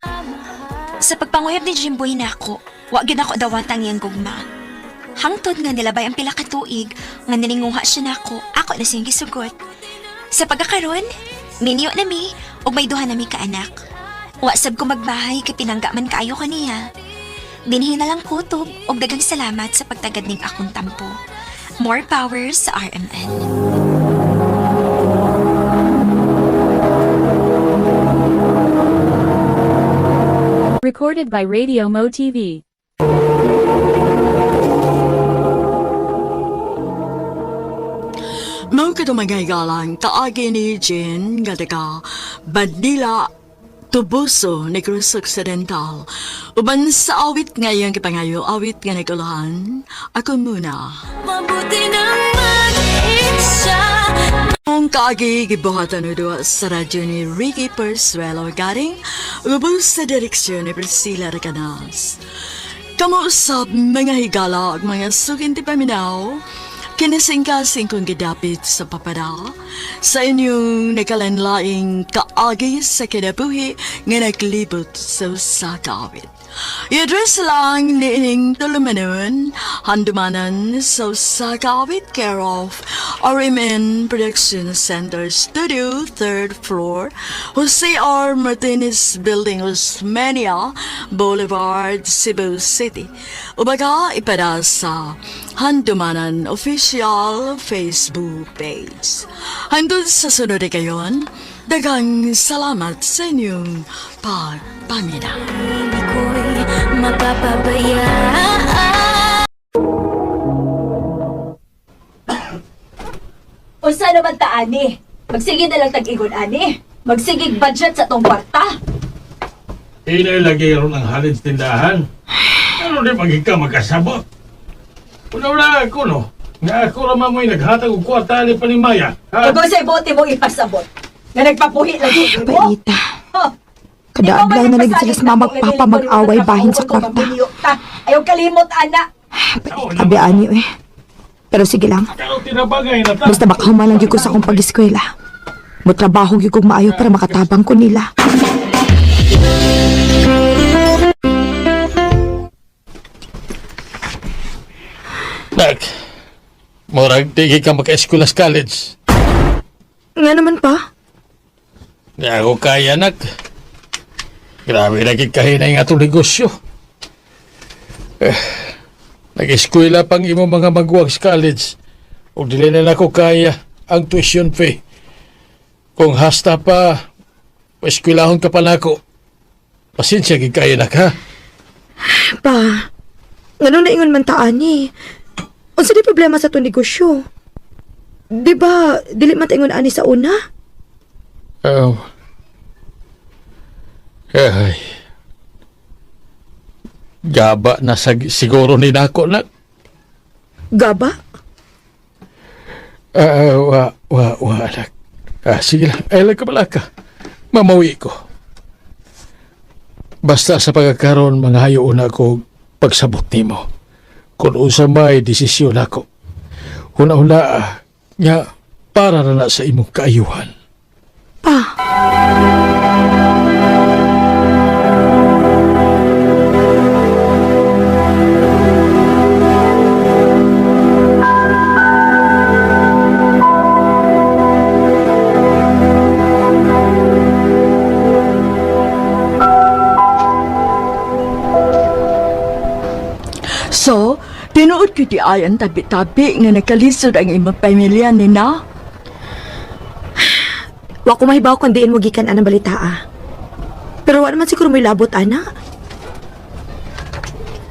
Sa pagpanguyab ni Jimboy na ako, wa gyud ako dawatang iyang gugma. Hangtod nga nilabay ang pila ka tuig, nga nilinguha siya nako, ako na siyang gisugot. Sa pagkakaroon, miniyo na mi, ug may duha na mi ka anak. Wa sab ko magbahay kay pinangga man kaayo ko niya. Dinhi na lang kutob ug daghang salamat sa pagtagad ning akong tampo. More power sa RMN. Recorded by Radio Mo TV. Mga mga higalang kaagi ni Jen nga taga Bandila Tubuso, Negros Occidental. Uban sa awit ngayong kipangayo, awit nga nagulahan, ako muna. Mabuti nang mag-isa. Ang kaagi gibuhatan o doon sa radyo ni Ricky Persuelo garing ubos sa direksyon ni Priscilla Recanas. Kamuusap mga higala at mga sukinti paminaw, kinasingkasing kong gidapit sa papada sa inyong nakalanlaing kaagi sa kinabuhi nga naglibot sa sakawit. I-address lang ni ining tulumanon, handumanan sa sakawit care of RMN Production Center Studio, 3rd floor, Jose R. Martinez Building, Osmeña Boulevard, Cebu City. Ubaga ipada sa Handumanan Official Facebook page. Handun sa sunod na kayon, dagang salamat sa inyong pagpamina. Hindi ko'y mapapabayaan. Unsa naman ta, ani? Magsigig na lang tag-igon, ani. Magsigig budget sa tong kwarta. Inilagay ron ang halid sa tindahan. Ano di pag ikaw magkasabot? Una-una ako, no? Nga ako naman mo'y naghatag og kwarta ni Panimaya. Ha? Kung sa ibote mo ipasabot, na nagpapuhi lagi mo. Paita. Kadaadlaw na lang sila sa mamang papa mag-away bahin sa kwarta. Ayaw kalimot, ana. Abi ani eh. Pero sige lang. Pero tinabagay na ta. Basta makahuman lang gyud ko sa akong pag-eskwela. Mutrabaho gyud kog maayo para makatabang ko nila. Nak, murag tigi ka maka-eskwela sa college. Nga naman pa. Di ako kaya, nak. Grabe na kikahinay nga itong negosyo. Nag-eskwela pang imo mga magwag sa college. O dili na ako kaya ang tuition fee. Kung hasta pa, eskwelahon ka pa na ako. Pasensya kaya, nak, ha? Pa, ngano na ingon man taan ni? Unsa di problema sa itong negosyo? Di ba, dili man ta ingon ani sa una? Oh. Ay. Gaba na siguro ni nako, nak. Gaba? Anak. Sige lang. Ay lang ka pala ka. Mamawi ko. Basta sa pagkakaroon, mga hayo-una ko pagsabot nimo. Kung unsa may desisyon ako. Una-una, nga, para na sa imong kaayuhan. Pa. So, tinuod ko di ayan tabi-tabi nga nakalisod ang imong pamilya ni na. Wa ko mahibaw kung diin mo gikan anang balita ah. Pero wa naman siguro may labot ana.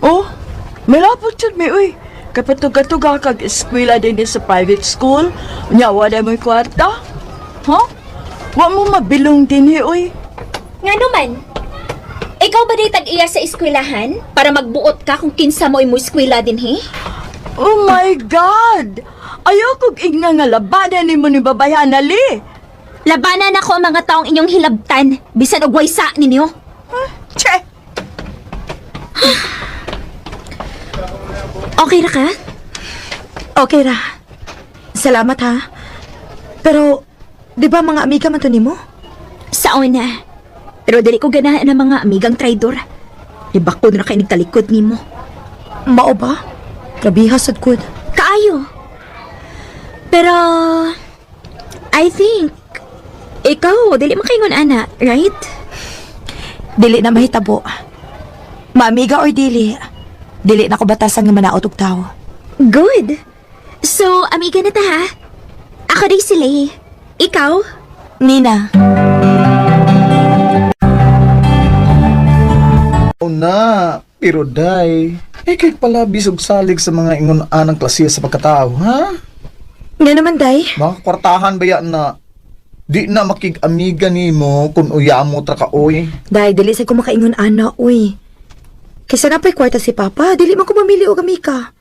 Oh, may labot yun, may uy. Kapatuga-tuga kag eskwela din sa private school. Nya, wala mo'y kwarta. Ha? Wa mo mabilong din, uy. Nga naman, ikaw ba di tag-iya sa eskwelahan para magbuot ka kung kinsa mo imo eskwela din, he? Oh my God! Ayaw kong igna nga labanan ni mo ni babayan, ali. Labanan ako ang mga taong inyong hilabtan, bisan og waysa ninyo. Che! Okay ra ka? Okay ra. Salamat ha. Pero, di ba mga amiga man to nimo? Sa una. Pero dili ko ganahan ang mga amigang traidor. Libak ko na kay nagtalikod nimo. Mao ba? Grabiha sad kud. Kaayo. Pero, I think, ikaw, dili makaingon ana, right? Dili na mahitabo. Maamiga or dili, dili na ko batasan nga manaot og tawo. Good. So, amiga na ta ha? Ako din si Lay. Ikaw? Nina. Na, pero day, kay pala bisog salig sa mga ingon-anang klase sa pagkatao, ha? Nga naman, day. Mga kwartahan ba yan na Di na makig-amiga nimo kung uyamo tra ka oy. Day, dili sa ko makaingon ana, uy. Kaysa napay kwarta si Papa, dili man ko mamili og amika.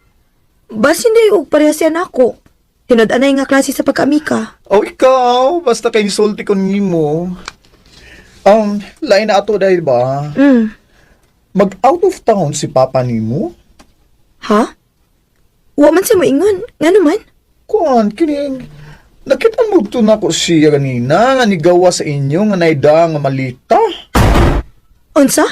Bas hindi og pareha siya nako. Tinod-anay nga klase sa pagka-amika. O ikaw, basta kay sulti ko nimo. Lain na ato dahil ba? Mag-out of town si Papa nimo? Ha? Wa man siya moingon. Nga naman? Kuan, kining... Nakita mo ito na ko siya kanina nga nigawa sa inyo nga naida nga malita. Unsa?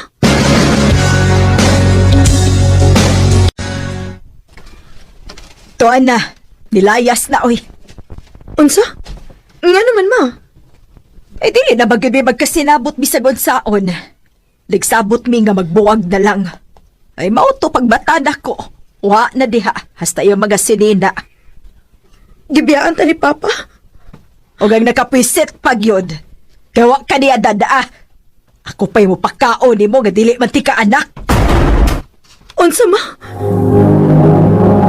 Tuan na, nilayas na oy. Unsa? Nga naman, ma. Eh dili na magabi magkasinabot bisag unsaon. Nagsabot mi nga magbuwag na lang. Ay mauto pagbatada ko. Wa na diha, hasta yung mga sinina. Gibiyaan ta ni Papa. O ang nakapwisit pagyod. Gawa ka niya dadaa. Ako pa'y mo pakaon ni mo nga dili man ti ka anak. Unsa, ma?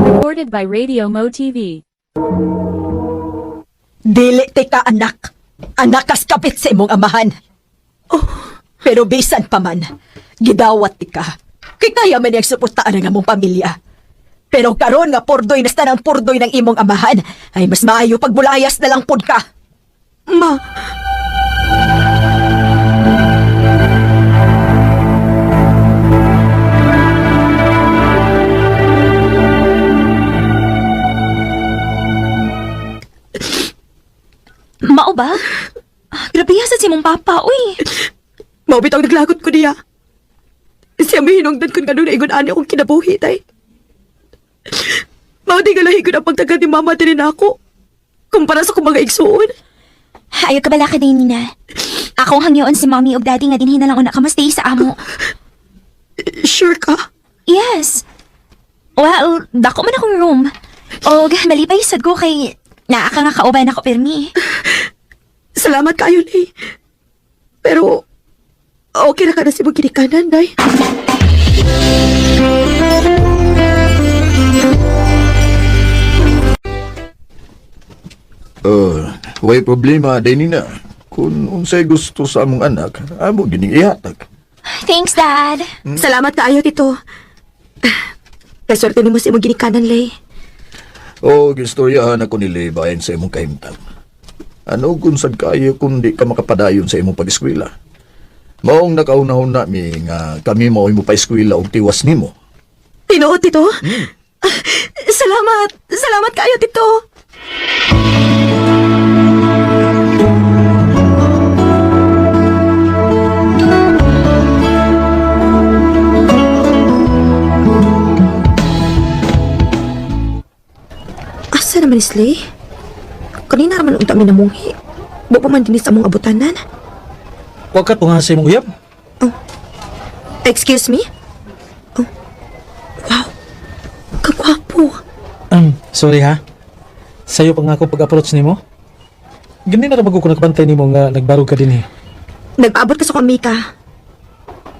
Recorded by Radio Mo TV. Dili ti ka anak. Anak kas kapit sa imong amahan. Oh, pero bisan pa man, gidawat ti ka. Kay kaya man yung suportaan ang among pamilya. Pero karon nga pordoy na ng pordoy ng imong amahan, ay mas maayo pagbulayas na lang pod ka. Ma. Mao ba? Grabe yasa si mong papa, uy. Maubitaw naglagot ko niya. Siya may hinungdan ko nga doon na ingon ani akong kinabuhi, tay. Mao di galahi ko na pagtagad ni Mama din na ako. Kumpara sa kong mga igsuon. Ayaw ka bala ka din, Nina. Ako hangyoon si Mommy og Daddy nga dinhi na lang una ka mastay sa amo. Sure ka? Yes. Well, dako man akong room. Og malipay sad ko kay naa ka nga kauban ako permi. Salamat kayo, Lay. Pero, okay na ka na si mong kinikanan, Day. Way problema, day nina. Kung unsay gusto sa among anak, amo gining ihatag. Thanks, Dad. Salamat kaayo, Tito. Kaswerte ni mo si mong ginikanan, Lay. O, gistoryahan ako nila bayan sa imong kahimtang. Ano kung sad kayo kung di ka makapadayon sa imong pag-eskwela? Maong nakaunahon na mi nga kami mao mo pa eskwela og tiwas nimo. Tinuot, Tito? Salamat! Salamat kayo, Tito! Asa naman ni Slay? Kanina naman unta mi namunghi. Wa pa man din sa among abutanan. Huwag ka tunga sa imong uyab. Excuse me? Oh. Wow. Kagwapo. Sorry ha. Sa'yo pa nga ako pag-approach nimo. Gani na naman ko nakabantay nimo nga nagbarog ka din eh. Nag-abot ka sa komika.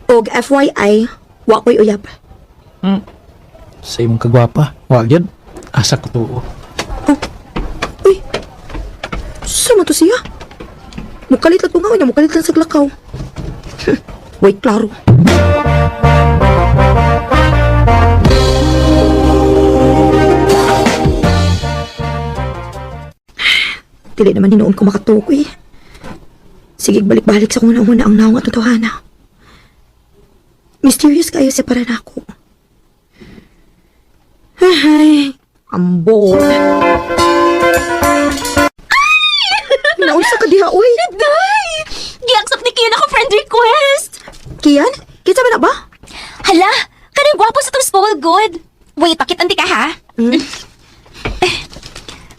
Og FYI, wa ko'y uyab. Sa imong kagwapa. Huwag yan. Asa ko to. Uy, sama to siya? Mukalit lang ko nga, mukalit lang sa glakaw. Wait, klaro. Dili naman hinuon ko makatukoy. Sige, balik-balik sa una-una ang naong at totohana. Mysterious kayo siya para na ako. Ay, ambon. Naunsa ka diha, uy. Day! Giaksap ni Kian ako friend request. Kian? Kita ba na ba? Hala, kanang gwapo sa tong spoil good. Wait, pakitanti ka ha?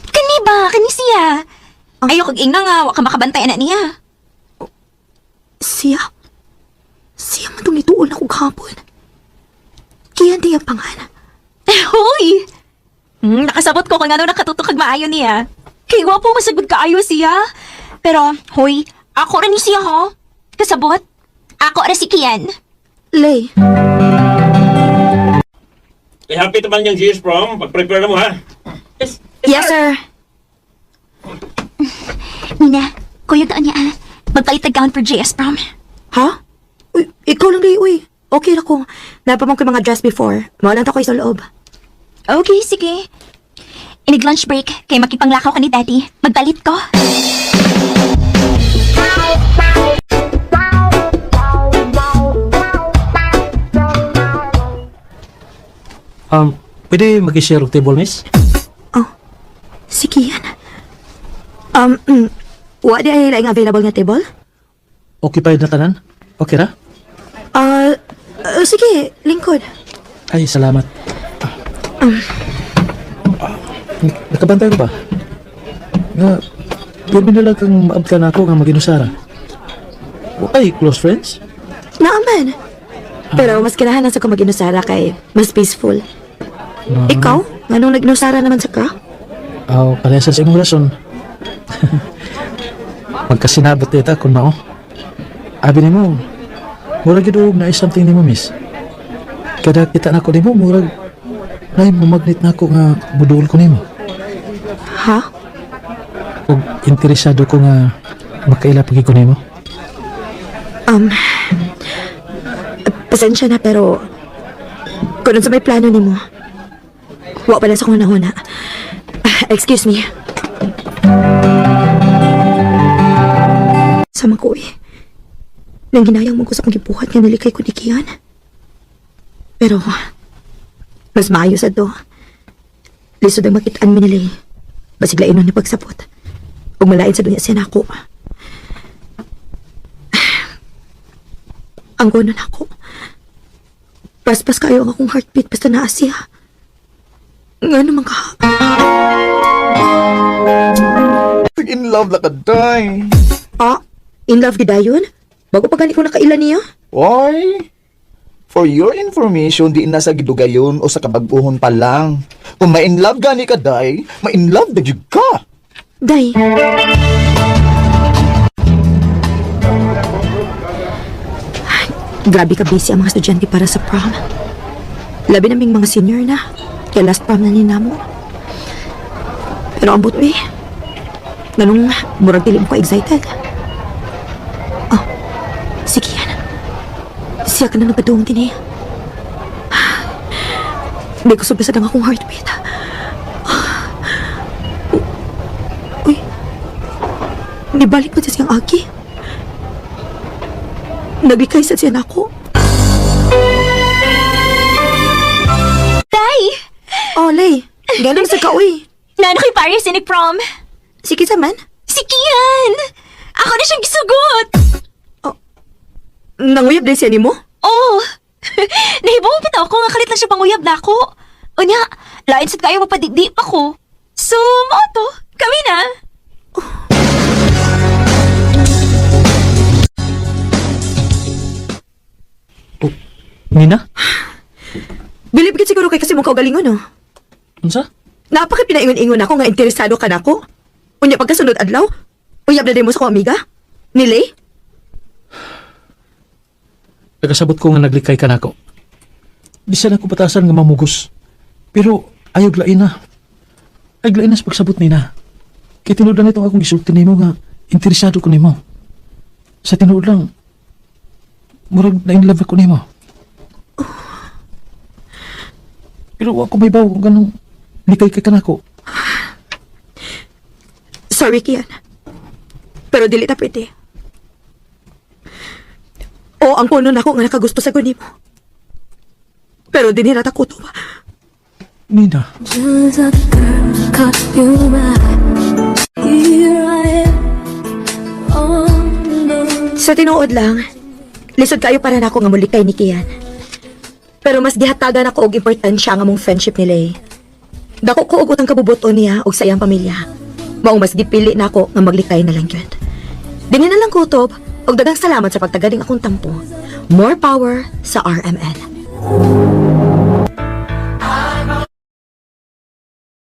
Kani ba? Kani siya? Ayaw kag ingna nga, wa ka makabantay na niya. Siya? Siya man itong ituol na kong hapon. Kian di ang pangalan. Hoy! Nakasabot ko kung ano nakatutok kag maayo niya. Kay gwapo masagod kaayo siya. Pero, hoy, ako rin ni siya ho. Kasabot, ako rin si Kian. Lay. Happy naman yung GS prom. Pag-prepare na mo, ha? Yes, sir. Nina, Kuya daan niya, magpalit tag gown for JS prom. Ha? Uy, ikaw lang day, uy. Okay na ko. Napamang ko yung mga dress before. Mawalan to ko sa loob. Okay, sige. Inig lunch break, kay makipanglakaw ka ni Daddy. Magpalit ko. Pwede mag-share og table, miss? Sige yan. Wa di ay laing available nga table? Occupied na tanan? Okay ra? Sige, lingkod. Ay, salamat. Nakabantay ko ba? Nga, pwede na lang kang maabtan ako nga mag-inusara. Ay, close friends? Naaman. Pero mas kinahanan sa ko mag-inusara kay mas peaceful. Ikaw? Anong nag-inusara naman sa ka? Parehas sa imong rason. Magkasinabot dito kung mao. Abi ni mo, murag gid na something ni mo, miss. Kada kita na ko ni mo, murag na magnet na ako nga budol ko ni mo. Ha? Kung interesado ko nga makaila pagi ko ni mo. Pasensya na pero kung sa may plano ni mo, wa pala sa kong nahuna. Excuse me. Sama ko eh. Nang ginayang mo ko sa kong gibuhat nga nalikay ko ni Kian. Pero, mas maayo sa do. Lisod ang makitaan mi nila eh. Basigla inon ni pagsapot. Huwag malain sa dunya siya na ako. Ang gonon ako. Paspas kayo ang akong heartbeat basta naa siya. Nga naman ka. In love na ka, day. In love gidayon? Bago pa gani ko nakailan niya? Why? For your information, di na sa gidugayon o sa kabag-uhon pa lang. Kung ma-in love gani ka, day, ma-in love na jud ka. Day. Grabe ka busy ang mga estudyante para sa prom. Labi naming mga senior na. Kaya last prom na ninamo. Pero ang buto eh. Ganong murag dili mo ko excited. Sige yan. Siya ka na nagpadung din eh. Hindi ko sobra sa dang akong heartbeat. Uy. Nibalik mo siya siyang agi. Naglikay sa siya na ako. Tay! Lay. Ganun sa ka, uy. Nano kay Paris inig prom. Sige sa man. Si Kian! Ako na siyang gisugot! Nanguyab din siya ni mo? Oh! Nahibaw bitaw ko nga kalit lang siya panguyab na ako. O niya, lain sa kayo mapadidi pa ko. So, mo to. Kami na. Nina? Bilib gid siguro kay kasi mong kaugalingon, no? Unsa? Napakit pinaingon-ingon ako nga interesado ka na ko. Unya pagkasunod adlaw, uyab na din mo sa kong amiga? Ni Lay? Nagkasabot ko nga naglikay ka nako. Di siya na ko batasan nga mamugos. Pero ayog lain na. Ayog lain na sa pagsabot nina. Kaya tinuod lang ito akong gisulti nimo nga interesado ko nimo. Sa tinuod lang, murag na in love ako nimo. Pero ako may baw kung ganong likay ka nako. Sorry, Kian. Pero dili ta pwede. O ang kuno na ako nga nakagusto sa guni mo. Pero dinira ta ko to. Nina. Sa tinuod lang, lisod kayo para na ako nga mulikay ni Kian. Pero mas gihatagan ako og importansya nga mong friendship nila eh. Dako ko og utang kabubuton niya og sa iyang pamilya. Maong mas gipili na ako nga maglikay na lang yun. Dini na lang kutob og daghang salamat sa pagtagaling akong tampo. More power sa RMN.